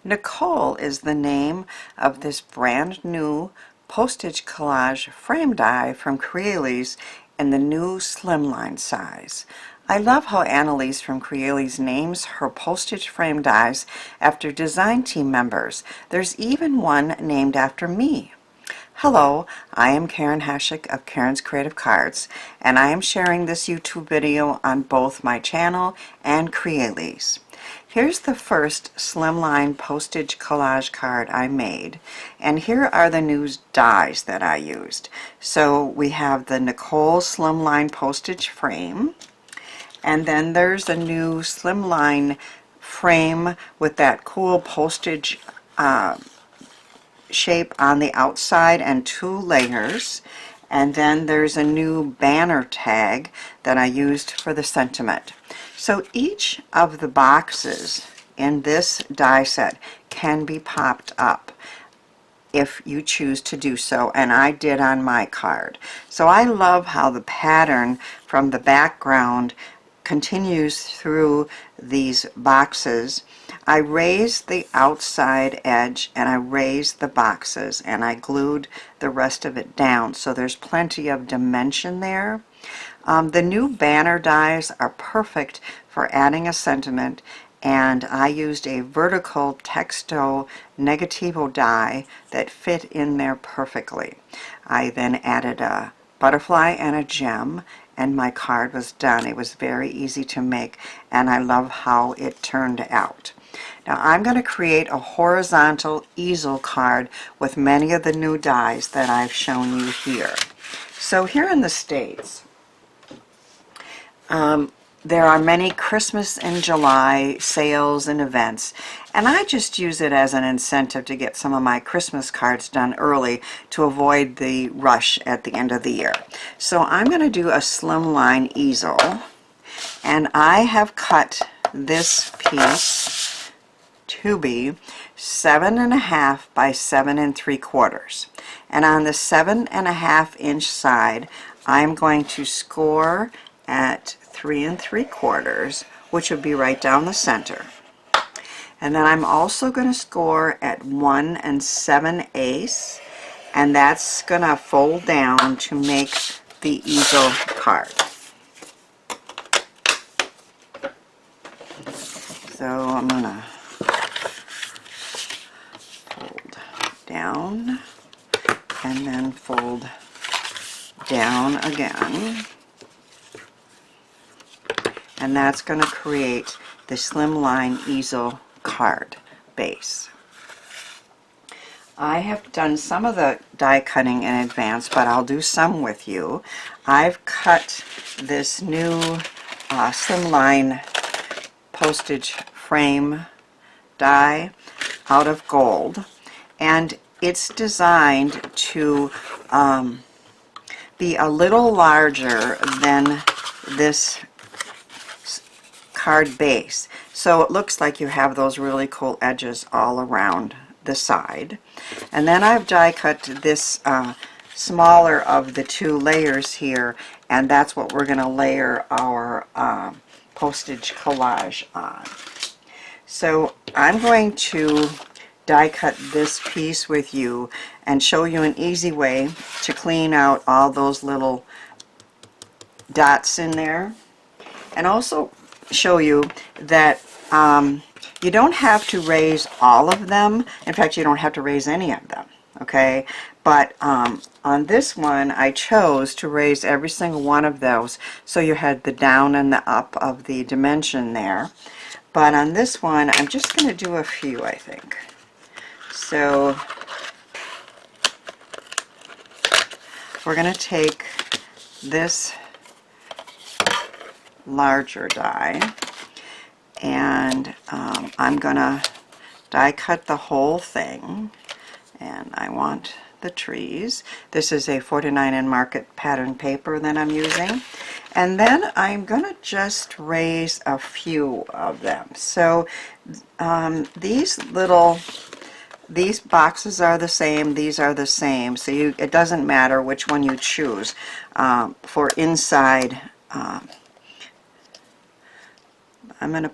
Nicole is the name of this brand new postage collage frame die from Crealies in the new Slimline size. I love how Annalise from Crealies names her postage frame dies after design team members. There's even one named after me. Hello, I am Karen Hashik of Karen's Creative Cards, and I am sharing this YouTube video on both my channel and Crealies. Here's the first Slimline postage collage card I made, and here are the new dies that I used. So we have the Nicole Slimline postage frame, and then there's a new Slimline frame with that cool postage shape on the outside and 2 layers. And then there's a new banner tag that I used for the sentiment. So each of the boxes in this die set can be popped up if you choose to do so, and I did on my card. So I love how the pattern from the background continues through these boxes. I raised the outside edge and I raised the boxes and I glued the rest of it down, so there's plenty of dimension there. The new banner dies are perfect for adding a sentiment, and I used a vertical texto negativo die that fit in there perfectly. I then added a butterfly and a gem, and my card was done. It was very easy to make, and I love how it turned out. Now I'm going to create a horizontal easel card with many of the new dies that I've shown you here. So here in the States, there are many Christmas and July sales and events, and I just use it as an incentive to get some of my Christmas cards done early to avoid the rush at the end of the year. So I'm going to do a slimline easel, and I have cut this piece to be 7.5 by 7 3/4, and on the 7.5 inch side I'm going to score at 3 3/4, which would be right down the center. And then I'm also going to score at 1 7/8, and that's going to fold down to make the easel card. So I'm going to fold down and then fold down again. And that's going to create the Slimline easel card base. I have done some of the die cutting in advance, but I'll do some with you. I've cut this new Slimline postage frame die out of gold, and it's designed to be a little larger than this card base, so it looks like you have those really cool edges all around the side. And then I've die cut this smaller of the 2 layers here, and that's what we're going to layer our postage collage on. So I'm going to die cut this piece with you and show you an easy way to clean out all those little dots in there, and also show you that you don't have to raise all of them. In fact, you don't have to raise any of them, okay? But on this one I chose to raise every single one of those, so you had the down and the up of the dimension there. But on this one I'm just going to do a few, I think. So we're going to take this larger die, and I'm gonna die cut the whole thing, and I want the trees. This is a 49 Market pattern paper that I'm using, and then I'm gonna just raise a few of them. So these boxes are the same, these are the same, so it doesn't matter which one you choose for inside. I'm going to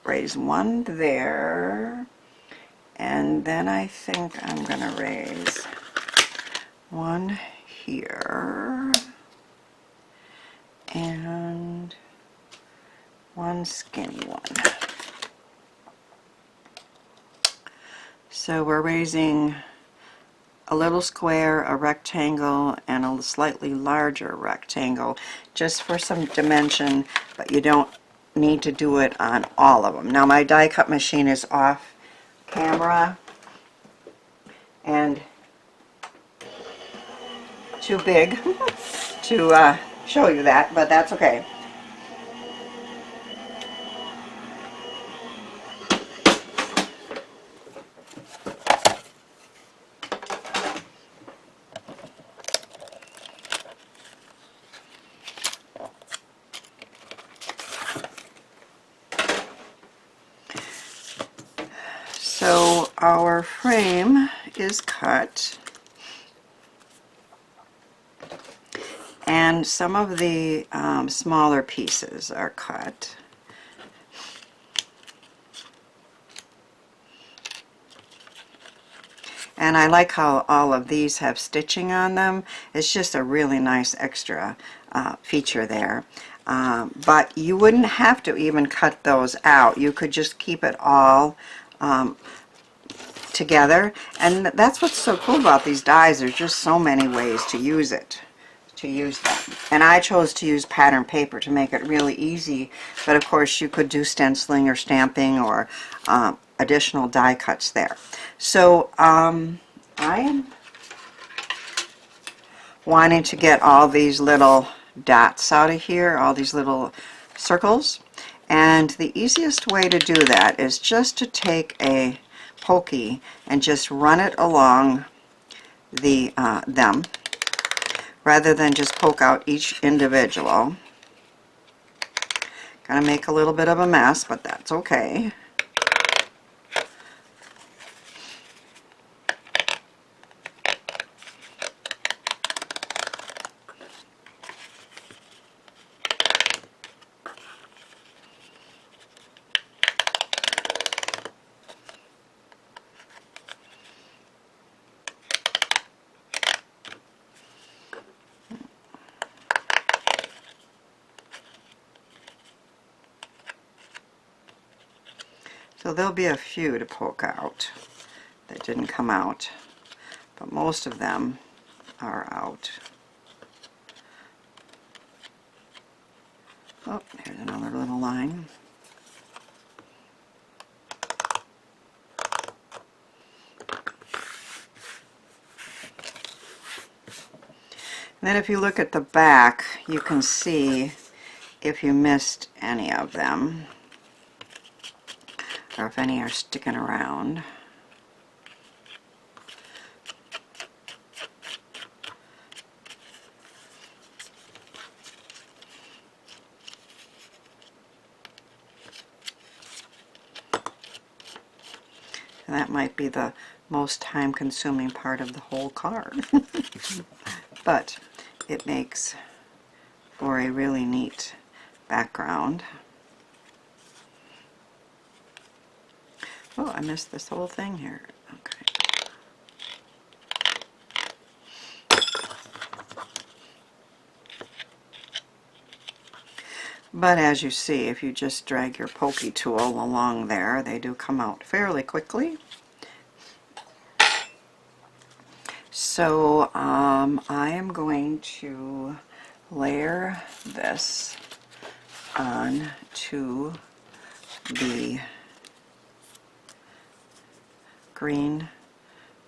raise one there, And then I think I'm going to raise one here and one skinny one. So we're raising a little square, a rectangle, and a slightly larger rectangle just for some dimension, but you don't need to do it on all of them. Now my die cut machine is off camera and too big to show you that, but that's okay. So our frame is cut, and some of the smaller pieces are cut. And I like how all of these have stitching on them. It's just a really nice extra feature there. But you wouldn't have to even cut those out. You could just keep it all together. And that's what's so cool about these dies. There's just so many ways to use it. Them. And I chose to use pattern paper to make it really easy, but of course you could do stenciling or stamping or additional die cuts there. So I am wanting to get all these little dots out of here, all these little circles, and the easiest way to do that is just to take a pokey and just run it along them, rather than just poke out each individual. Gonna make a little bit of a mess, but that's okay. So there'll be a few to poke out that didn't come out, but most of them are out. Oh, here's another little line. And then if you look at the back, you can see if you missed any of them, or if any are sticking around. And that might be the most time-consuming part of the whole card. But it makes for a really neat background. Oh, I missed this whole thing here. Okay. But as you see, if you just drag your pokey tool along there, they do come out fairly quickly. So I am going to layer this on to the green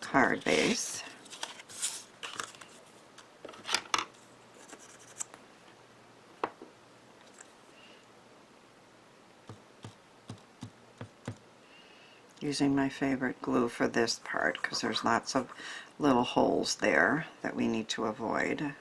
card base. Using my favorite glue for this part because there's lots of little holes there that we need to avoid.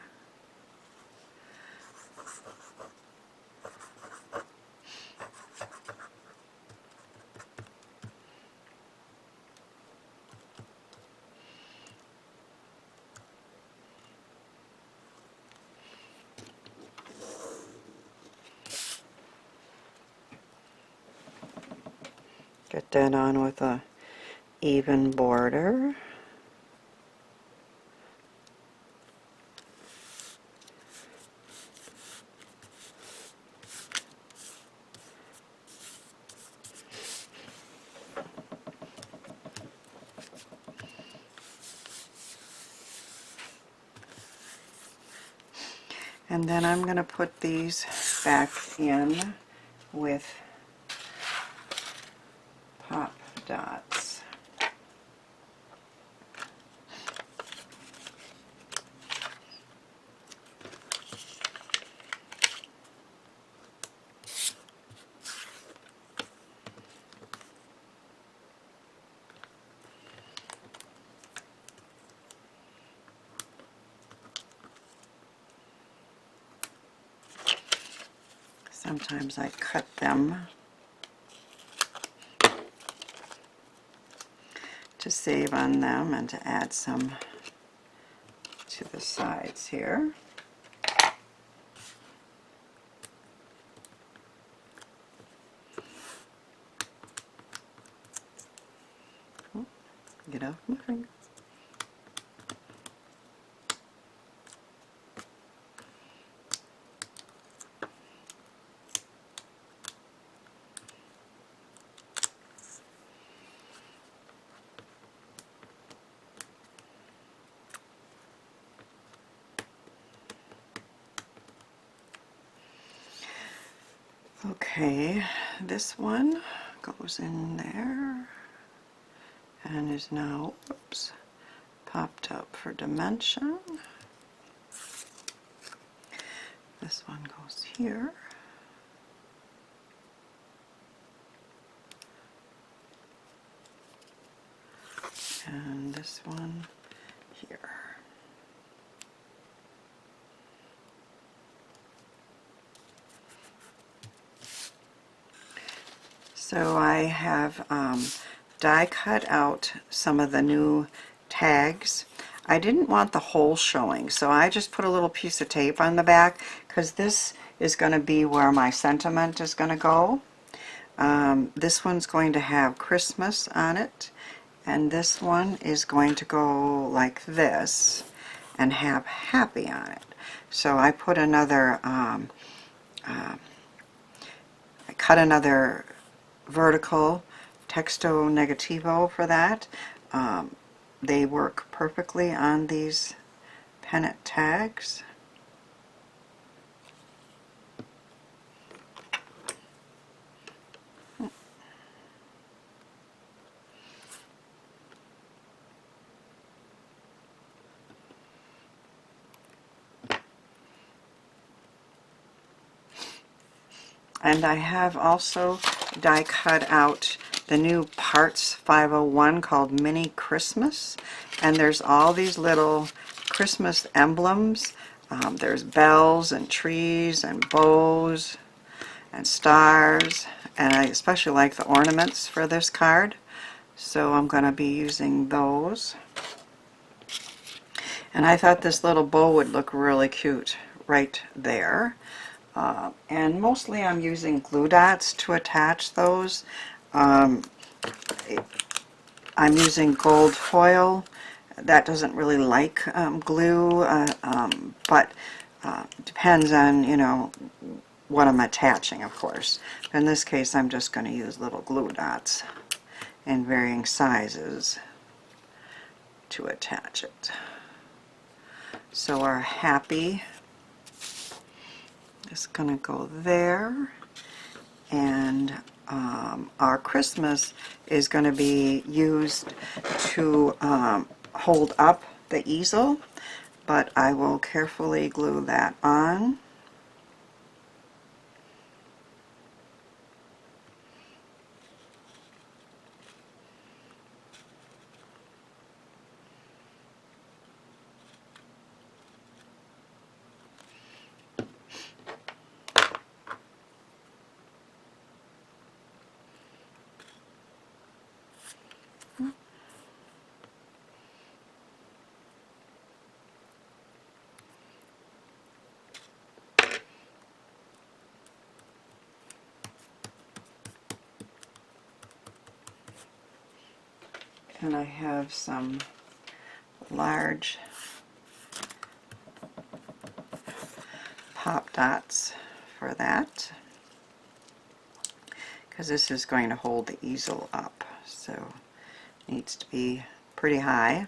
Get that on with a even border. And then I'm going to put these back in with pop dots. Sometimes I cut them to save on them and to add some to the sides here. Oh, get off my finger. Okay, this one goes in there and is now, oops, popped up for dimension. This one goes here. And this one here. So I have die cut out some of the new tags. I didn't want the hole showing, so I just put a little piece of tape on the back because this is going to be where my sentiment is going to go. This one's going to have Christmas on it, and this one is going to go like this and have happy on it. So I put another, I cut another vertical texto negativo for that. They work perfectly on these pennant tags. And I have also die cut out the new Parts 501 called Mini Christmas, and there's all these little Christmas emblems. There's bells and trees and bows and stars, and I especially like the ornaments for this card, so I'm going to be using those. And I thought this little bow would look really cute right there. And mostly I'm using glue dots to attach those. I'm using gold foil. That doesn't really like glue, but depends on, you know, what I'm attaching, of course. In this case, I'm just going to use little glue dots in varying sizes to attach it. So our happy is going to go there, and our Christmas is going to be used to hold up the easel, but I will carefully glue that on. And I have some large pop dots for that, because this is going to hold the easel up, so it needs to be pretty high.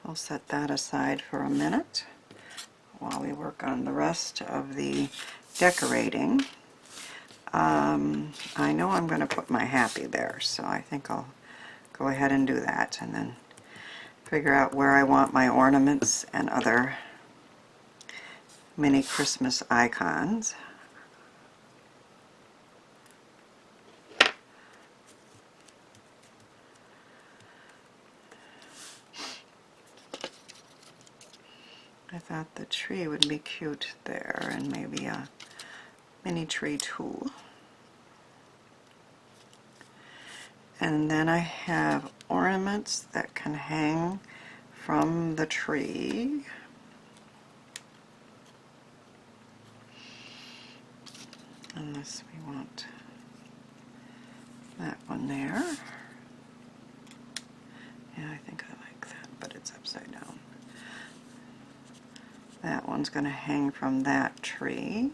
I'll set that aside for a minute while we work on the rest of the decorating. I know I'm going to put my happy there, so I think I'll go ahead and do that, and then figure out where I want my ornaments and other mini Christmas icons. I thought the tree would be cute there, and maybe a mini tree too. And then I have ornaments that can hang from the tree. Unless we want that one there. Yeah, I think I like that, but it's upside down. That one's going to hang from that tree.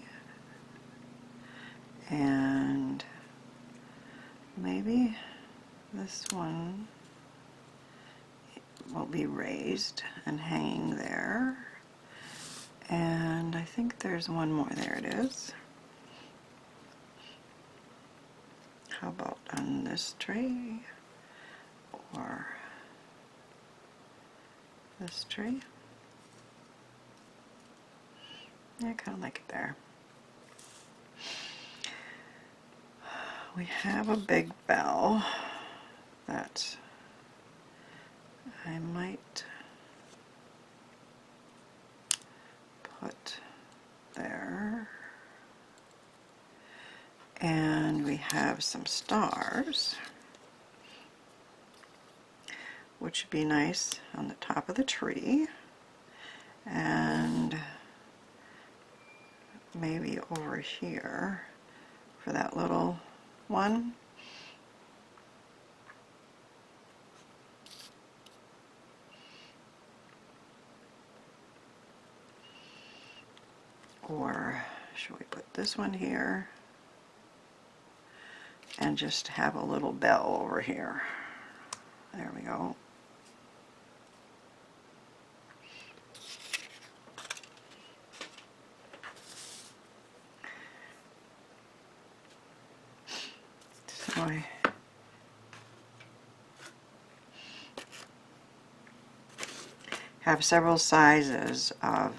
And maybe this one will be raised and hanging there. And I think there's one more. There it is. How about on this tree? Or this tree? Yeah, I kind of like it there. We have a big bell that I might put there. And we have some stars, which would be nice on the top of the tree. And maybe over here for that little one. Or should we put this one here and just have a little bell over here? There we go. So I have several sizes of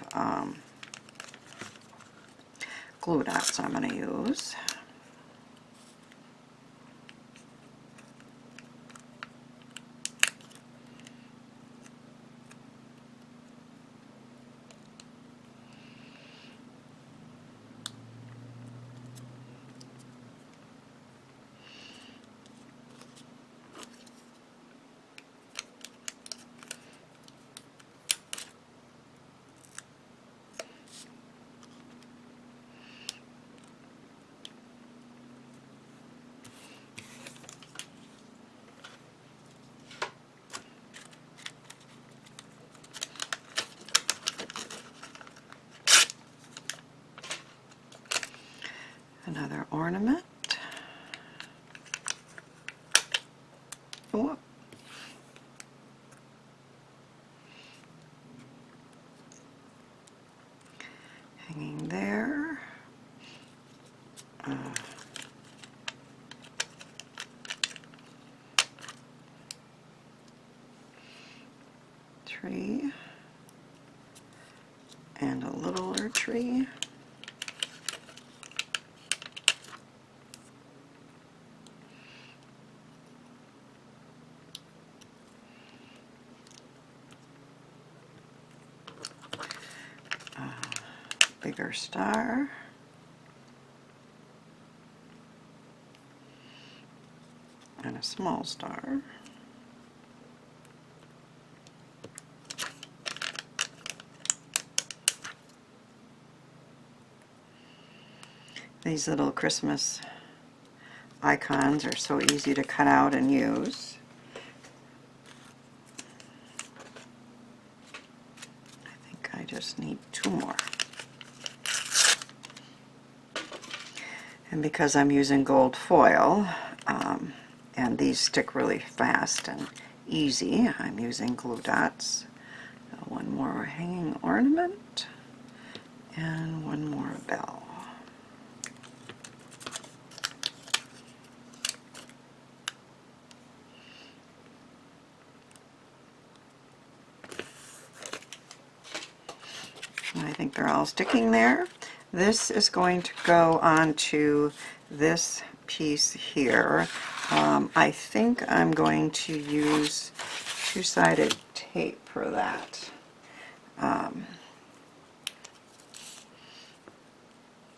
glue dots I'm going to use. Another ornament. Oh. Hanging there. Tree. And a littler tree. bigger star. And a small star. These little Christmas icons are so easy to cut out and use. I think I just need 2 more. And because I'm using gold foil, and these stick really fast and easy, I'm using glue dots. One more hanging ornament and one more bell. I think they're all sticking there. This is going to go onto this piece here. I think I'm going to use two-sided tape for that.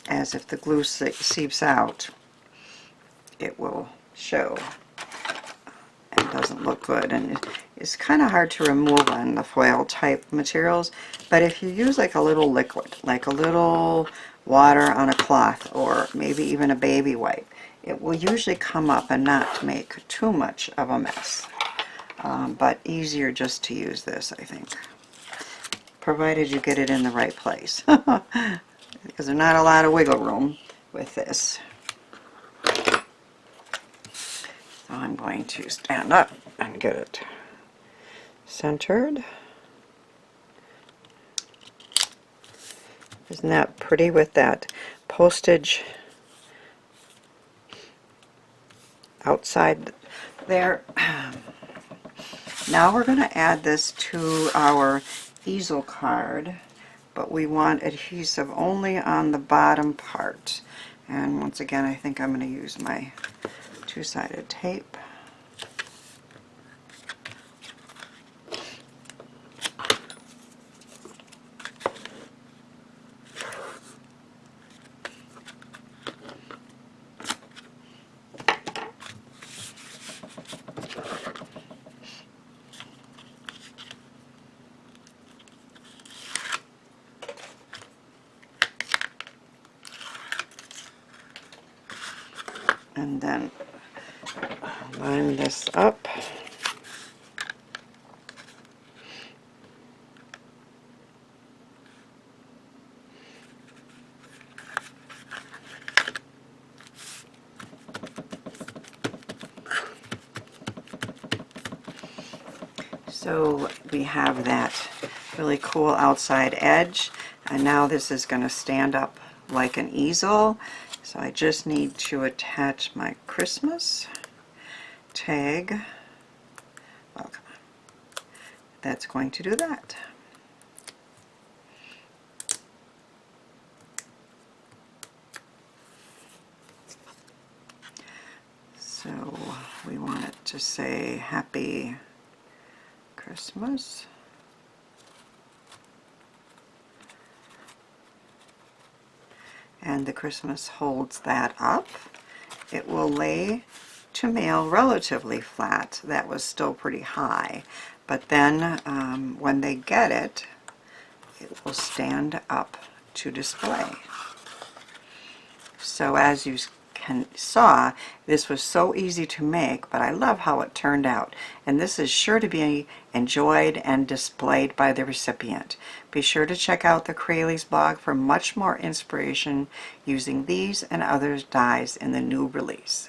As if the glue seeps out, it will show. It doesn't look good, and it's kind of hard to remove on the foil type materials, but if you use like a little liquid, like a little water on a cloth, or maybe even a baby wipe, it will usually come up and not make too much of a mess. But easier just to use this, I think, provided you get it in the right place, because there's not a lot of wiggle room with this. So I'm going to stand up and get it centered. Isn't that pretty with that postage outside there? Now we're going to add this to our easel card, but we want adhesive only on the bottom part. And once again, I think I'm going to use my two-sided tape. And then line this up. So we have that really cool outside edge, and now this is going to stand up like an easel. So I just need to attach my Christmas tag. Oh, come on. That's going to do that. So we want it to say Happy Christmas. And the Christmas holds that up. It will lay to mail relatively flat. That was still pretty high, but then when they get it, it will stand up to display. So as you saw, this was so easy to make, but I love how it turned out. And this is sure to be enjoyed and displayed by the recipient. Be sure to check out the Crealies blog for much more inspiration using these and other dies in the new release.